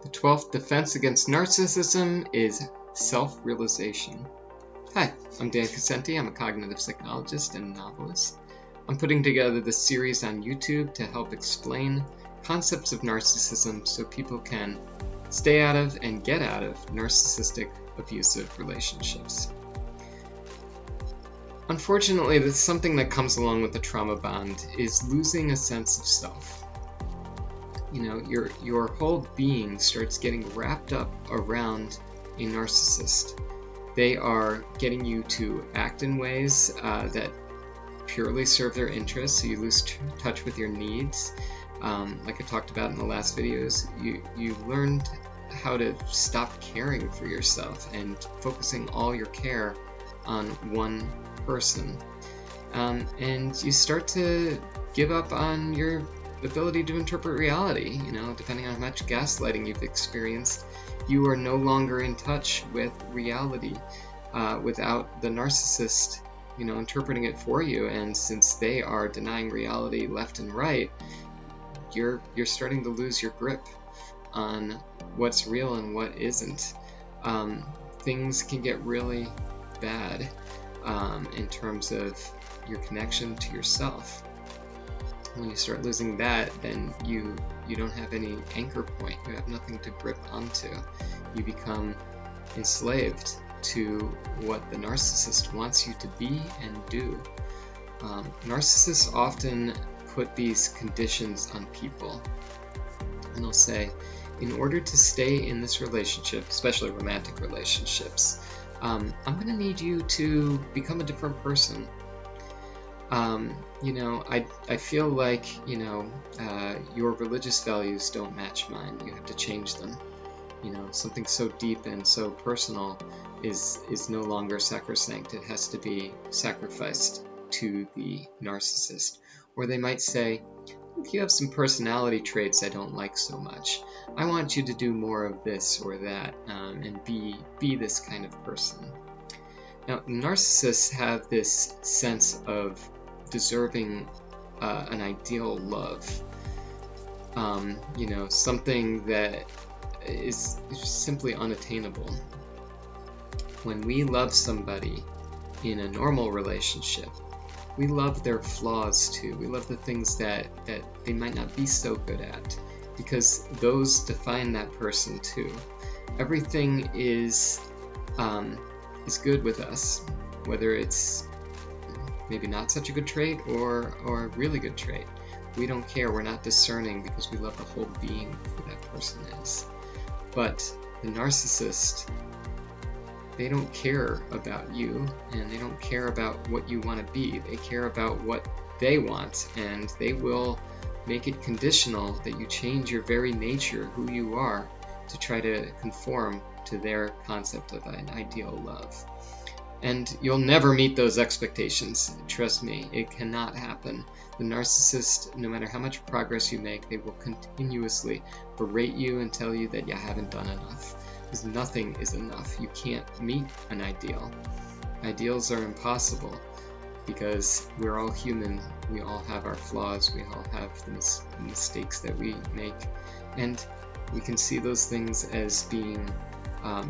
The 12th defense against narcissism is self-realization. Hi, I'm Dan Cassenti. I'm a cognitive psychologist and novelist. I'm putting together this series on YouTube to help explain concepts of narcissism so people can stay out of and get out of narcissistic, abusive relationships. Unfortunately, that's something that comes along with the trauma bond is losing a sense of self. You know, your whole being starts getting wrapped up around a narcissist. They are getting you to act in ways that purely serve their interests, so you lose touch with your needs. Like I talked about in the last videos, you learned how to stop caring for yourself and focusing all your care on one person. And you start to give up on your ability to interpret reality. You know, depending on how much gaslighting you've experienced, you are no longer in touch with reality without the narcissist, you know, interpreting it for you. And since they are denying reality left and right, you're starting to lose your grip on what's real and what isn't. Things can get really bad in terms of your connection to yourself. When you start losing that, then you don't have any anchor point. You have nothing to grip onto. You become enslaved to what the narcissist wants you to be and do. Narcissists often put these conditions on people, and they'll say, in order to stay in this relationship, especially romantic relationships, I'm going to need you to become a different person. You know, I feel like, you know, your religious values don't match mine. You have to change them. You know, something so deep and so personal is no longer sacrosanct. It has to be sacrificed to the narcissist. Or they might say, if you have some personality traits I don't like so much, I want you to do more of this or that, and be this kind of person. Now, narcissists have this sense of deserving an ideal love, you know, something that is simply unattainable. When we love somebody in a normal relationship, we love their flaws too. We love the things that they might not be so good at, because those define that person too. Everything is good with us, whether it's maybe not such a good trait or a really good trait. We don't care. We're not discerning because we love the whole being of who that person is. But the narcissist, they don't care about you, and they don't care about what you want to be. They care about what they want, and they will make it conditional that you change your very nature, who you are, to try to conform to their concept of an ideal love. And you'll never meet those expectations. Trust me, it cannot happen. The narcissist, no matter how much progress you make, they will continuously berate you and tell you that you haven't done enough. Because nothing is enough. You can't meet an ideal. Ideals are impossible because we're all human. We all have our flaws. We all have the mistakes that we make. And we can see those things as being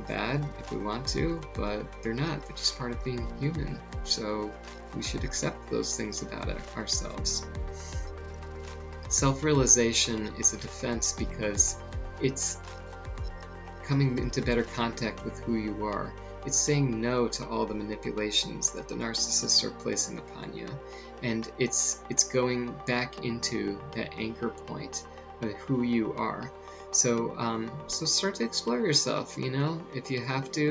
bad if we want to, but they're not. They're just part of being human. So we should accept those things about ourselves. Self-realization is a defense because it's coming into better contact with who you are. It's saying no to all the manipulations that the narcissists are placing upon you. And it's going back into that anchor point of who you are. So start to explore yourself, you know, if you have to.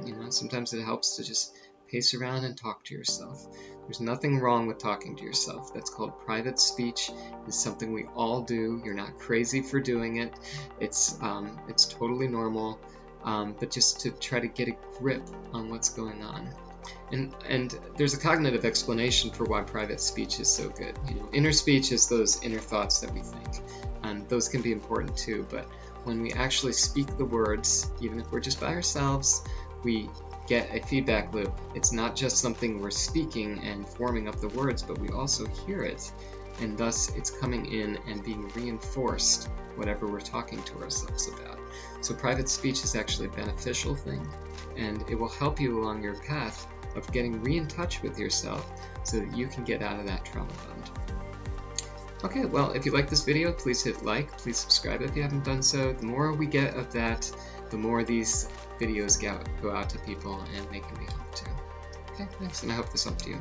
You know, sometimes it helps to just pace around and talk to yourself. There's nothing wrong with talking to yourself. That's called private speech. It's something we all do. You're not crazy for doing it. It's totally normal, but just to try to get a grip on what's going on. And there's a cognitive explanation for why private speech is so good. You know, inner speech is those inner thoughts that we think. And those can be important too, but when we actually speak the words, even if we're just by ourselves, we get a feedback loop. It's not just something we're speaking and forming up the words, but we also hear it. and thus it's coming in and being reinforced whatever we're talking to ourselves about. So private speech is actually a beneficial thing, and it will help you along your path of getting in touch with yourself so that you can get out of that trauma bond. Okay, well, if you like this video, please hit like, please subscribe if you haven't done so. The more we get of that, the more these videos go out to people, and they can be helped too. Okay, thanks, and I hope this helped you.